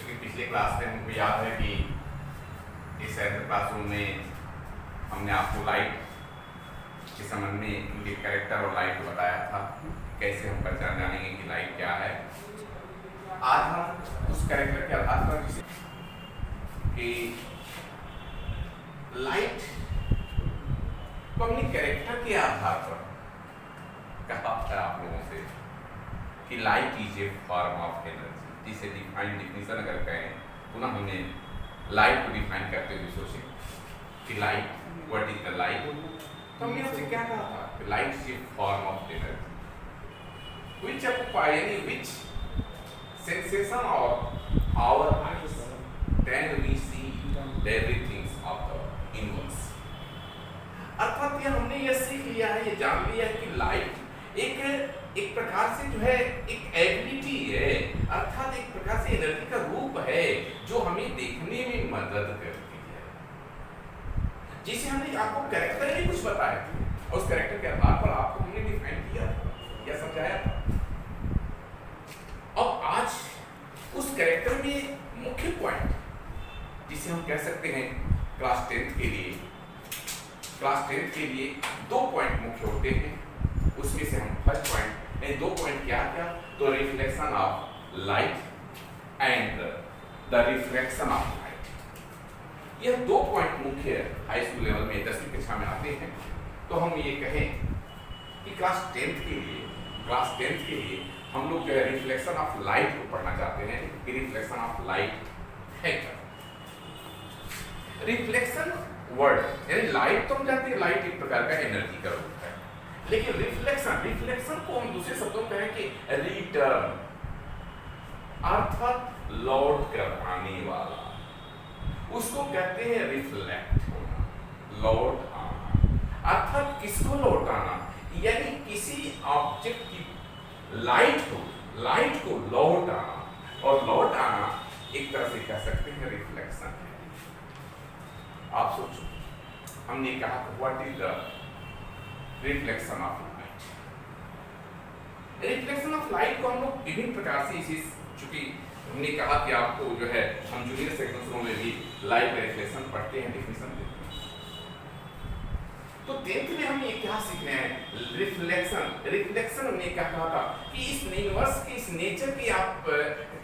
क्योंकि पिछले क्लास में हमको याद है कि इस क्लासरूम में हमने आपको लाइट के संबंध में उनके कैरेक्टर और लाइट को बताया था, कैसे हम पहचान जानेंगे कि लाइट क्या है। आज हम उस कैरेक्टर के आधार पर कि लाइट को अपने कैरेक्टर के आधार पर कहा था आप लोगों से कि light is a form of energy. जिसे डिफाइन डिफिनेशन अगर कहें पुनः हमने लाइट को डिफाइन करते हुए सोचे कि light what is the light, तो हमने उससे क्या कहा था? Light is a form of energy which occupy any which sensation of our eyes, then we see everything of the universe। अर्थात ये हमने ये सीख लिया है, ये जान लिया है कि लाइट एक प्रकार से जो है एक एबिलिटी है, अर्थात एक प्रकार से एनर्जी का रूप है जो हमें देखने में मदद करती है। जिसे हमने आपको कैरेक्टर ही कुछ बताया था, उस कैरेक्टर के आधार पर आपको हमने डिफाइन किया या समझाया था। अब आज उस कैरेक्टर में मुख्य पॉइंट जिसे हम कह सकते हैं क्लास 10 के लिए दो पॉइंट मुख्य होते हैं। उसमें से हम फर्स्ट पॉइंट दो पॉइंट क्या क्या, तो reflection of light and the reflection of light, यह दो पॉइंट मुख्य हाई स्कूल लेवल में 10वीं कक्षा में आते हैं। तो हम ये कहें कि क्लास 10 के लिए हम लोग जो है रिफ्लेक्शन ऑफ लाइट को पढ़ना चाहते हैं कि रिफ्लेक्शन ऑफ लाइट है क्या। रिफ्लेक्शन वर्ड यानी लाइट तो हम जानते हैं लाइट एक प्रकार का एनर्जी का रूप है, लेकिन रिफ्लेक्शन को हम दूसरे शब्दों में कहें कि रिटर्न अर्थात लौट कर आने वाला, उसको कहते हैं रिफ्लेक्ट होना, लौट आना। अर्थात किसको लौट आना, यानी किसी ऑब्जेक्ट की लाइट को लौट आना, और लौट आना एक तरह से कह सकते हैं रिफ्लेक्शन है। आप सोचो, हमने कहा what is the reflection of light. Reflection of light को हम लोग विभिन्न प्रकार से इसी, चूंकि हमने कहा कि आपको जो है हम जूनियर सेक्शनों में भी लाइट का रिफ्लेक्शन पढ़ते हैं, डिफिनेशन देते हैं। तो 10th में हम ये क्या सीख रहे हैं? रिफ्लेक्शन हमने क्या कहा था कि इस यूनिवर्स के इस नेचर की आप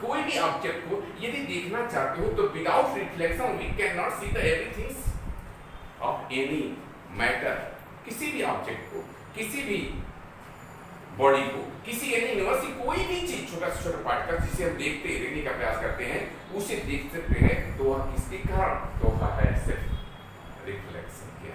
कोई भी ऑब्जेक्ट को यदि देखना चाहते हो तो without reflection we can not see the everything of any matter. किसी भी ऑब्जेक्ट को, किसी भी बॉडी को, किसी एनी यूनिवर्स की कोई भी चीज, छोटा से छोटा पार्टिकल जिसे हम देखने का प्रयास करते हैं, उसे देख सकते हैं तो वह किसके कारण, तो वह है सिर्फ रिफ्लेक्शन के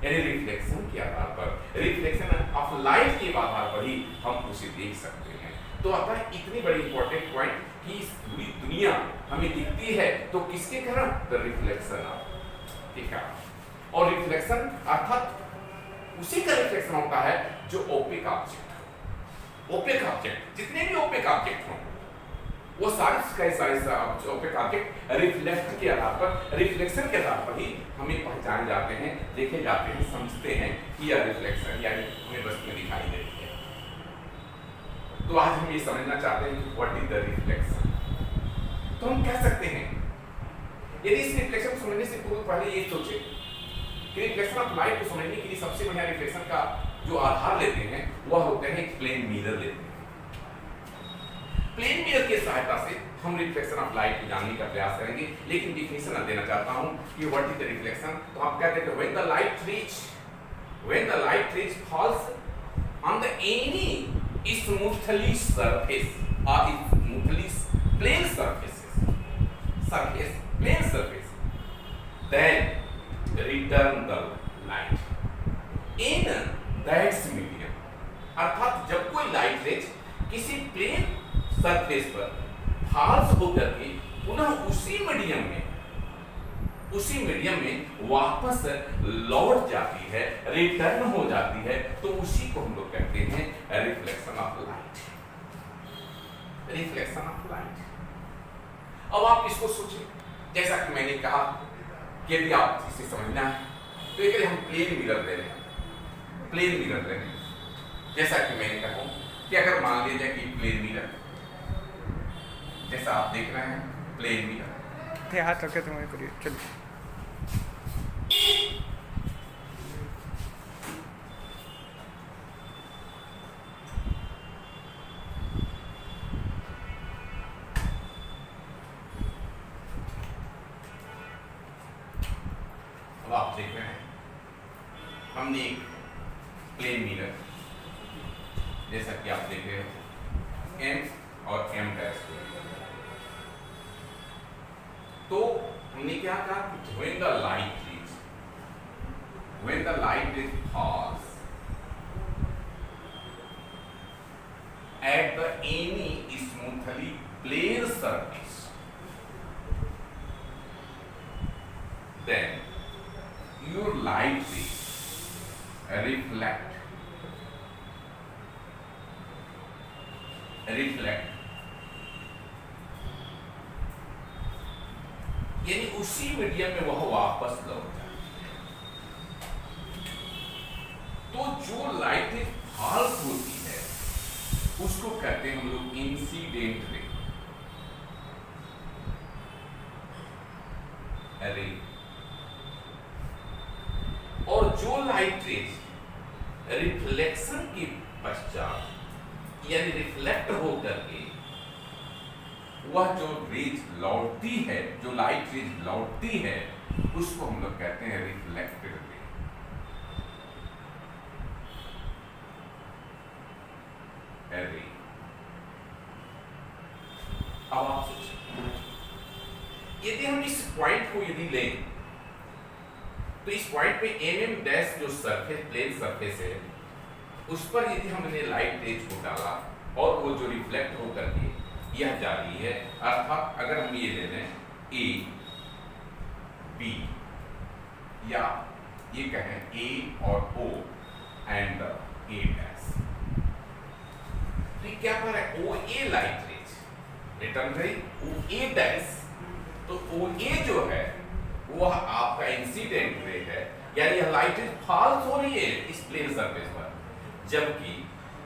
यानी रिफ्लेक्शन के आधार पर, रिफ्लेक्शन ऑफ लाइट के आधार पर ही हम उसे देख सकते हैं। तो अतः इतनी बड़ी इंपॉर्टेंट पॉइंट कि इस पूरी दुनिया हमें दिखती है तो किसके कारण, द रिफ्लेक्शन ऑफ, ठीक है। और रिफ्लेक्शन अर्थात उसी का रिफ्लेक्शन होता है जो ओपेक ऑब्जेक्ट, जितने भी ओपेक ऑब्जेक्ट हों वो सारे ओपेक ऑब्जेक्ट रिफ्लेक्ट के आधार पर, रिफ्लेक्शन के आधार पर ही हमें पहचाने जाते हैं, देखे जाते हैं, समझते हैं कि यह रिफ्लेक्शन यानी हमें वस्तु में दिखाई देती है। तो आज हम ये समझना चाहते हैं कि व्हाट इज द रिफ्लेक्शन। तो हम कह सकते हैं यदि इस रिफ्लेक्शन को समझने से पूर्व पहले ये सोचे कि रिफ्लेक्शन ऑफ लाइट को समझने के लिए सबसे बढ़िया रिफ्लेक्शन का जो आधार लेते हैं वह होते हैं प्लेन मिरर लेते हैं। प्लेन मिरर की सहायता से हम रिफ्लेक्शन ऑफ लाइट को जानने का प्रयास करेंगे, लेकिन डिफिनेशन देना चाहता हूं कि व्हाट इज द रिफ्लेक्शन। तो आप कहते हैं when the light reach falls on the any smoothly surface or smoothly plane surface then return the light in that medium। अर्थात जब कोई लाइट रेज किसी प्लेन सरफेस पर फॉल्स होकर के पुनः उसी मीडियम में वापस लौट जाती है, रिटर्न हो जाती है, तो उसी को हम लोग कहते हैं रिफ्लेक्शन ऑफ लाइट। अब आप इसको सोचिए, जैसा कि मैंने कहा कि यदि आप इसे समझना है तो एक हम प्लेन मिरर ले लें। जैसा कि मैंने कहा कि अगर मान लीजिए कि प्लेन मिरर जैसा आप देख रहे हैं प्लेन मिरर। थे हाथ रखे तुम्हारे करिए, चलिए। अब आप देख रहे हैं हमने एक प्लेन मिरर, जैसा कि आप देख रहे हो एम और एम डैश को, तो हमने क्या कहा कि when the light is falls at the any smoothly plane surface, then your light rays reflect यानी उसी मीडियम में वह वापस लौट जाए। तो जो लाइट फॉल्स होती है उसको कहते हैं हम लोग इंसिडेंट रे। और जो लाइट रेज रिफ्लेक्शन के पश्चात यानी रिफ्लेक्ट होकर के वह जो रेज लौटती है, जो लाइट रेज लौटती है, उसको हम लोग कहते हैं रिफ्लेक्टेड रे। अब आप सोचिए, यदि हम इस पॉइंट को यदि लें तो इस पॉइंट पे एम डैश जो सरफेस प्लेन सरफेस है उस पर यदि हमने लाइट रेज को डाला और वो जो रिफ्लेक्ट होकर के यह जा रही है, अर्थात अगर हम ये ले लें ए बी या ये कहें ए और ओ एंड ए डैश, तो ये क्या कर रहा है, ओ ए लाइट रेज रिटर्न गई, ओ ए डैश, तो ओ ए जो है वह आपका इंसिडेंट रे है, यानी यह लाइट रेज फॉल्स हो रही है इस प्लेन सरफेस पर, जबकि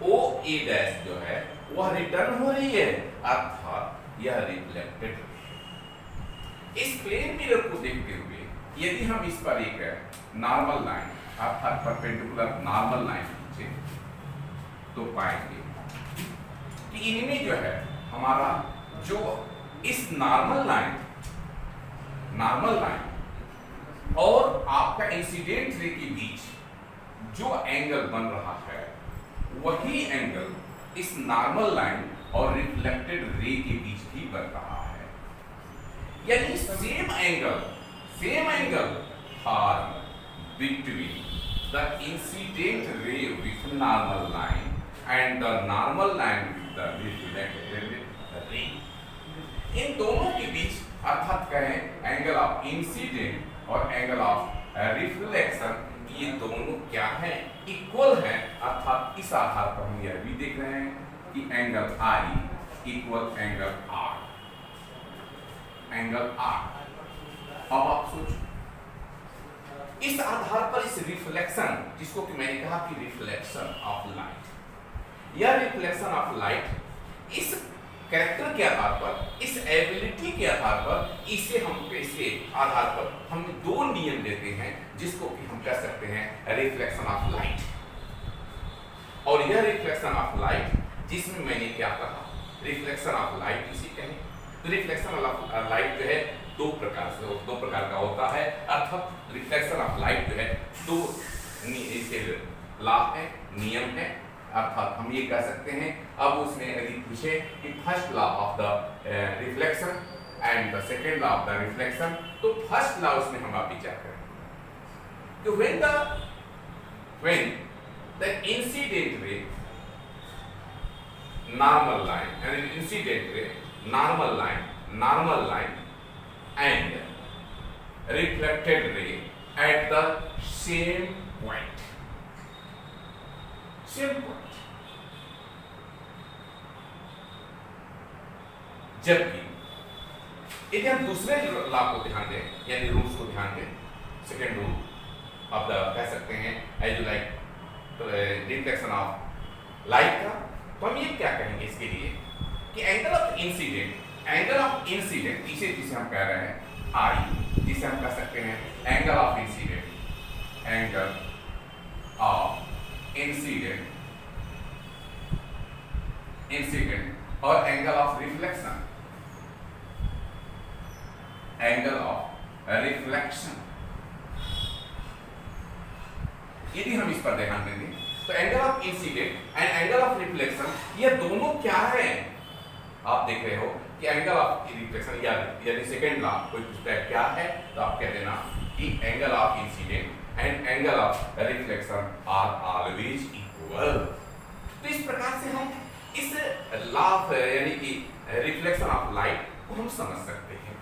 ओ ए डैश जो है वह रिटर्न हो रही है, अर्थात यह रिफ्लेक्टेड रे। इस प्लेन मिरर को देखते हुए यदि हम इस पर एक नॉर्मल लाइन अर्थात परपेंडिकुलर नॉर्मल लाइन खींचे तो पाएंगे कि इनमें जो है हमारा जो इस नॉर्मल लाइन और आपका इंसिडेंट रे के बीच जो एंगल बन रहा है वही एंगल इस नॉर्मल लाइन और रिफ्लेक्टेड रे के बीच भी बन रहा है, यानी same angle form between the incident ray with normal line and the normal line with the reflected ray. इन दोनों के बीच अर्थात कहें एंगल ऑफ इंसिडेंट और एंगल ऑफ रिफ्लेक्शन, ये दोनों क्या हैं, इक्वल हैं, अर्थात इस आधार पर हम यह भी देख रहे हैं कि angle I equal angle R. अब आप सोचो, इस आधार पर इस रिफ्लेक्शन, जिसको कि मैंने कहा कि रिफ्लेक्शन ऑफ लाइट, यह रिफ्लेक्शन ऑफ लाइट इस कैरेक्टर के आधार पर, इस एबिलिटी के आधार पर, इसके आधार पर हम दो नियम देते हैं जिसको कि हम कह सकते हैं रिफ्लेक्शन ऑफ लाइट। और यह रिफ्लेक्शन ऑफ लाइट जिसमें मैंने क्या कहा, रिफ्लेक्शन ऑफ लाइट इसी कहें तो रिफ्लेक्शन ऑफ लाइट जो है दो प्रकार का होता है, अर्थात रिफ्लेक्शन ऑफ लाइट जो है दो लॉ है, नियम है, अर्थात हम ये कह सकते हैं। अब उसमें यदि पूछे कि first law of the reflection and the second law of the reflection, तो फर्स्ट लॉ उसमें हम आप विचार करें कि when the incident ray normal line and incident ray normal line and reflected ray at the same point, जबकि यदि हम दूसरे लॉ को ध्यान दें, यानी रूल्स को ध्यान दें, सेकेंड रूल ऑफ द कह सकते हैं as like reflection of light का, तो हम ये क्या कहेंगे इसके लिए कि angle of incident angle of incident जिसे हम कह रहे हैं आई, जिसे हम कह सकते हैं angle of incident, angle of incident, incident और angle of reflection, angle of reflection. यदि हम इस पर ध्यान देंगे तो angle of incident and angle of reflection ये दोनों क्या है? आप देख रहे हो कि एंगल ऑफ रिफ्लेक्शन यानी सेकंड लॉ कोई पूछता है क्या है, तो आप कह देना कि angle of incident and angle of reflection are always equal. तो इस प्रकार से हम इस लॉ यानी कि रिफ्लेक्शन ऑफ लाइट को हम समझ सकते हैं।